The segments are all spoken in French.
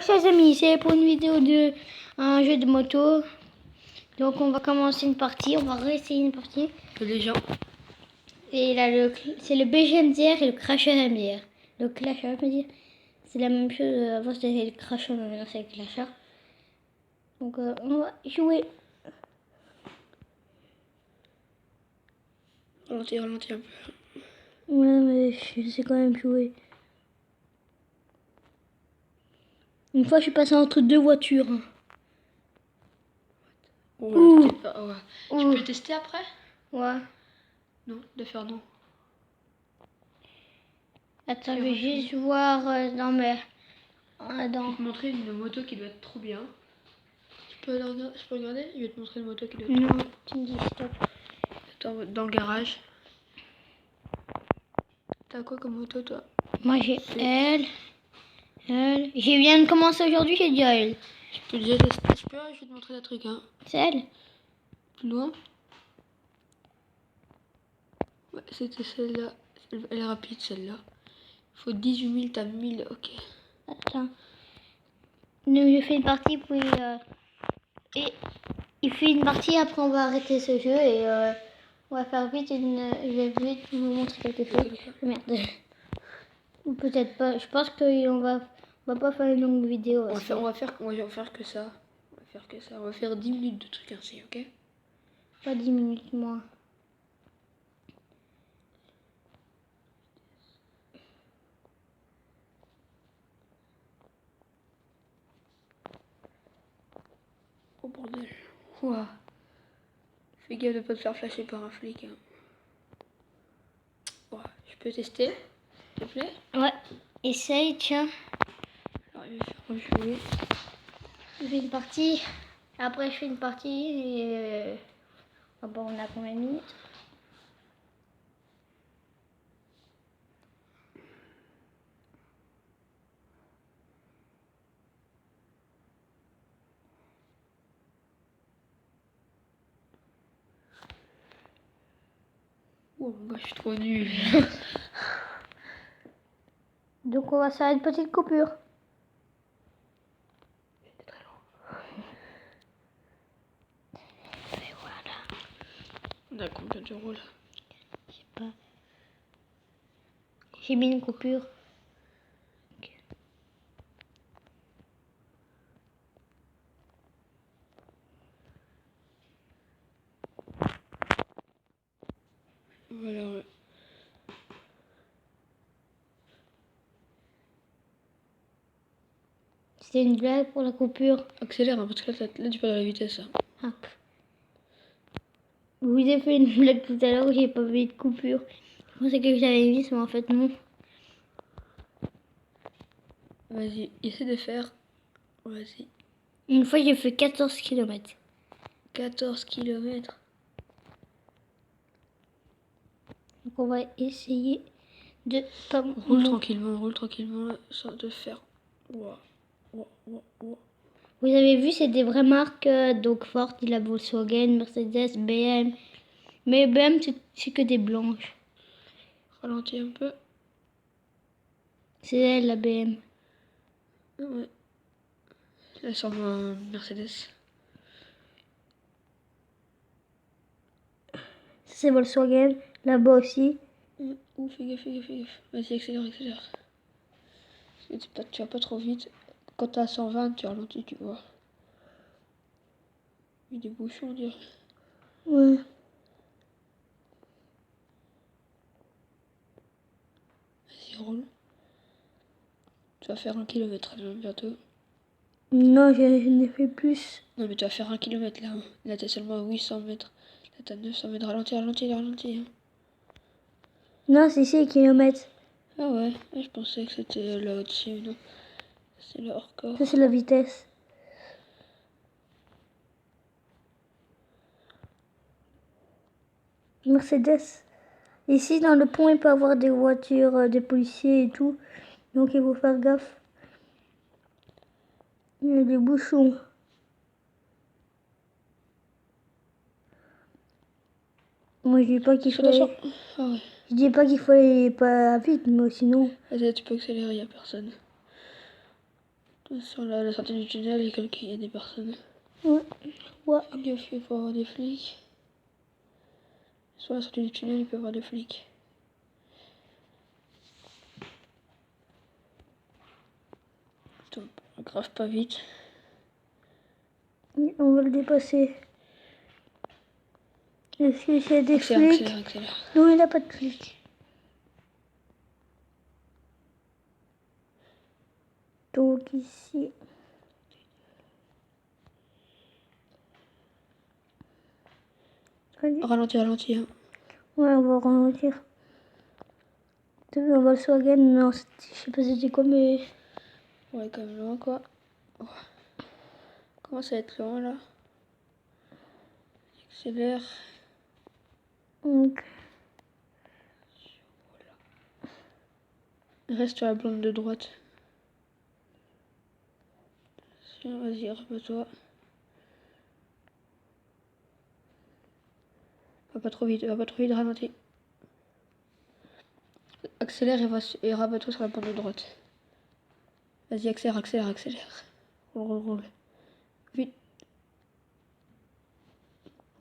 chers amis, c'est pour une vidéo de un jeu de moto. Donc on va commencer une partie, on va réessayer une partie. Les gens. Et là c'est le BGMDR et le Crasher MDR. Le Clasher MDR, c'est la même chose. Avant c'était le Crasher, mais maintenant c'est le Clasher. Donc on va jouer. Ralentir un peu. Ouais, mais je sais quand même jouer. Une fois je suis passé entre deux voitures. Oh, pas, ouais. Tu peux tester après? Ouais. Non, de faire non. Attends, je vais juste voir dans mes... Je vais te montrer une moto qui doit être trop bien. Je peux regarder? Je vais te montrer une moto qui doit être trop bien. Non, tu me dis stop. Attends, dans le garage. T'as quoi comme moto toi? Moi j'ai elle. J'ai viens de commencer aujourd'hui, j'ai déjà elle. Je peux déjà tester. Je vais te montrer un truc. Hein. C'est elle? Plus loin. Ouais, c'était celle-là. Elle est rapide celle-là. Il faut 18 000, t'as 1000, ok. Attends. Nous, je fais une partie, puis... et il fait une partie, après on va arrêter ce jeu et on va faire vite je vais vite vous montrer quelque chose. Merde. Ou peut-être pas. Je pense qu'on va pas faire une longue vidéo. On va faire que ça. On va faire que ça. On va faire 10 minutes de trucs ainsi, ok? Pas 10 minutes, moins. Oh bordel. Ouah. Fais gaffe de pas te faire flasher par un flic. Hein. Ouah. Je peux tester, s'il te plaît? Ouais. Essaye, tiens. Alors, je vais faire rejouer. Je fais une partie. Après, je fais une partie et... bon, on a combien de minutes? Oh, moi je suis trop nul. Donc on va faire une petite coupure. C'était très long. Et voilà. On a combien d'euros là? Je sais pas. J'ai mis une coupure. Okay. Voilà, ouais. C'était une blague pour la coupure. Accélère, hein, parce que là tu perds de la vitesse. Hein. Hop. Je vous ai fait une blague tout à l'heure où j'ai pas mis de coupure. Je pensais que j'avais mis, mais en fait non. Vas-y, essaie de faire. Vas-y. Une fois j'ai fait 14 km. 14 km. Donc on va essayer de pas... Roule tranquillement, sans te faire. Wow. Vous avez vu, c'est des vraies marques, donc Ford, la Volkswagen, Mercedes, BM. Mais BM, c'est que des blanches. Ralentis un peu. C'est elle, la BM. Ouais. Là, sur un Mercedes. C'est Volkswagen, là-bas aussi. Ouh, fais gaffe. Vas-y, accélère. Tu vas pas trop vite. Quand t'es à 120, tu ralentis, tu vois. Il y a des bouchons, on dirait. Ouais. Vas-y, roule. Tu vas faire 1 kilomètre là, bientôt. Non, j'en ai fait plus. Non, mais tu vas faire 1 kilomètre là. Hein. Là, t'es seulement à 800 mètres. Là, t'as 900 mètres. Ralentis. Hein. Non, c'est 6 km. Ah ouais, je pensais que c'était là au-dessus, non. C'est le hors-corps. Ça, c'est la vitesse. Mercedes. Ici, dans le pont, il peut y avoir des voitures, des policiers et tout. Donc, il faut faire gaffe. Il y a des bouchons. Moi, je dis pas qu'il faut... Ah ouais. Je dis pas qu'il faut aller pas vite, mais sinon... Vas-y, tu peux accélérer, y a personne. Sur la sortie du tunnel, il y a des personnes. Ouais. Ouais. Fais gaffe, il peut y avoir des flics. Sur la sortie du tunnel, il peut y avoir des flics. Attends, grave pas vite. On va le dépasser. Est-ce qu'il y a des Accélère, flics? accélère, accélère. Non, il n'y a pas de flics. Donc ici. Allez. Ralentis, ralentis. Hein. Ouais, on va ralentir. On va le Volkswagen, non, je sais pas c'était quoi, mais... Ouais, quand même loin, quoi. Oh. Comment ça va être loin, là? Accélère. Donc, Reste sur la blonde de droite. Tiens, vas-y, repose-toi. Va pas trop vite, ralentis. Accélère et rabat-toi sur la blonde de droite. Vas-y, accélère, accélère, accélère. Roule, roule, roule. Vite.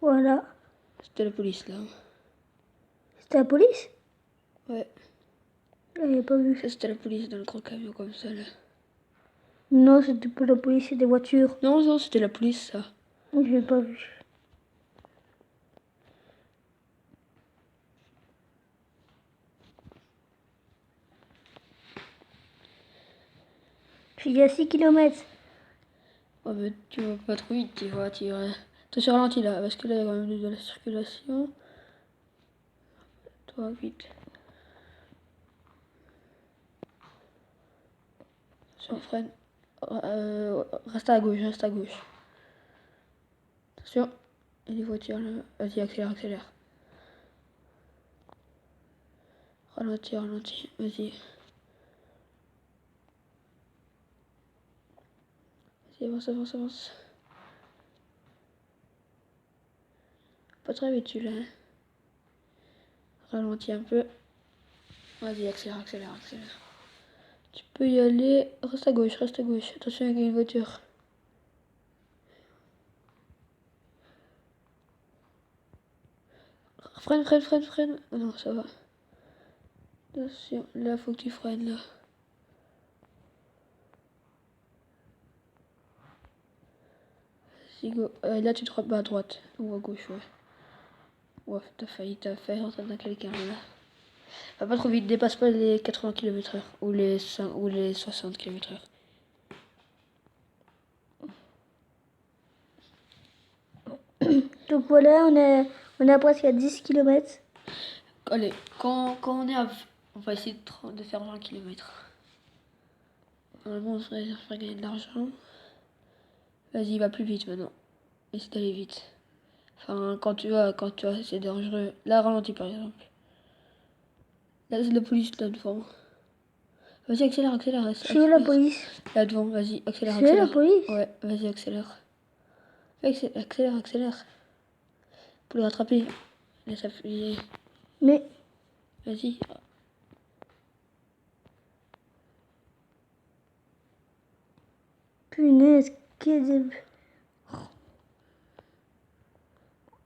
voilà. C'était la police, là. C'était la police? Ouais. J'avais pas vu. Ça, c'était la police dans le gros camion comme ça, là. Non, c'était pas la police, c'était des voitures. Non, non, c'était la police, ça. J'ai pas vu. Je suis à 6 km. Oh, mais tu vas pas trop vite, tu vois. Attention, ralentis, là, parce que là, il y a quand même de la circulation. Toi, vite. Attention, freine. Reste à gauche, reste à gauche. Attention. Il y a des voitures, là. Vas-y, accélère, accélère. Ralentis, ralentis, vas-y. Vas-y, avance, avance, avance. Pas très vite, celui-là. Hein. Ralentis un peu. Vas-y, accélère, accélère, accélère. Tu peux y aller. Reste à gauche, reste à gauche. Attention, il y a une voiture. Freine, freine, freine, freine. Oh non, ça va. Attention, là, faut que tu freines, là. Vas-y, go. Là, tu te bats à droite. Ou à gauche, ouais. Ouais, t'as failli rentrer dans quelqu'un, là. Va pas trop vite, dépasse pas les 80 km/h. Ou les 60 km/h. Donc voilà, on est presque à 10 km. Allez, quand on est à... On va essayer de faire 20 km. Normalement, on devrait faire gagner de l'argent. Vas-y, va plus vite maintenant. Essaye d'aller vite. Enfin, quand tu vois, c'est dangereux. Là, ralentis par exemple. Là, c'est la police là devant. Vas-y, accélère, accélère. C'est où la police? Là devant, vas-y, accélère, C'est où la accélère. police? Ouais, vas-y, accélère. Accélère, accélère. Pour les rattraper. Laisse appuyer. Mais, Vas-y. punaise, qu'il y a des...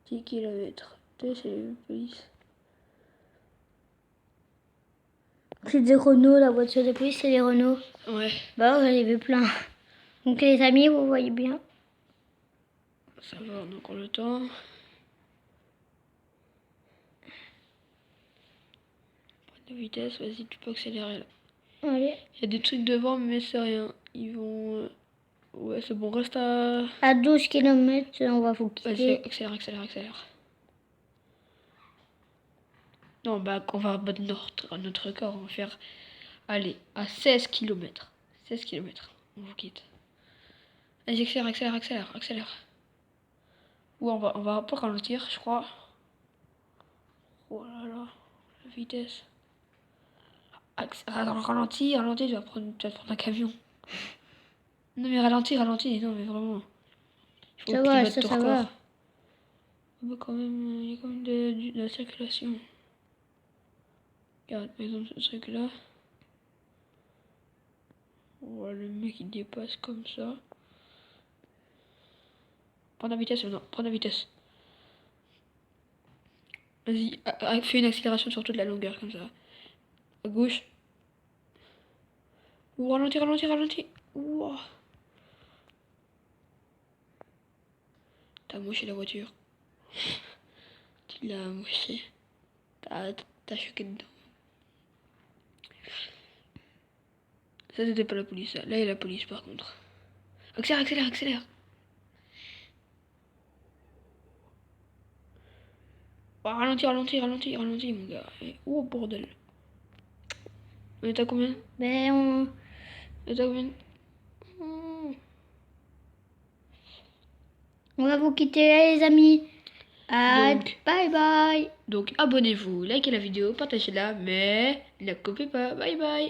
10 km. C'est la police. C'est des Renault, la voiture de police, c'est des Renault. Ouais. Bah, j'en ai vu plein. Donc les amis, vous voyez bien. Ça va, on a encore le temps. Prends de vitesse, vas-y, tu peux accélérer là. Allez. Il y a des trucs devant, mais c'est rien. Ils vont... Ouais, c'est bon, reste à... À 12 km, on va vous Vas-y, quitter. accélère, accélère, accélère. Non, bah, on va battre notre record. On va faire... Allez, à 16 km. 16 km. On vous quitte. Vas-y, accélère, accélère, accélère, accélère. Ou on va pas ralentir, je crois. Oh là là, la vitesse. Ralentis, ralentis, tu vas prendre un camion. Non mais ralentis, ralentis, non mais vraiment. Il faut Ça que tu va, battes ton ça record. va. Ah bah quand même, il y a quand même de la circulation. Regarde, par exemple, ce truc là. Voilà, le mec il dépasse comme ça. Prends la vitesse maintenant, prends la vitesse. Vas-y, fais une accélération sur toute la longueur comme ça. À gauche. Ouh, ralentis, ralentis, ralentis. Ouah. T'as moché la voiture. Tu l'as moché. T'as choqué dedans. Ça c'était pas la police, ça. Là il y a la police par contre. Accélère, accélère, accélère. Oh, ralentis, ralentis, ralentis, ralentis mon gars. Oh bordel. On est à combien? Ben, On est à combien? on va vous quitter là, les amis. Donc- Bye bye. Donc abonnez-vous, likez la vidéo, partagez-la, mais ne la copiez pas. Bye bye.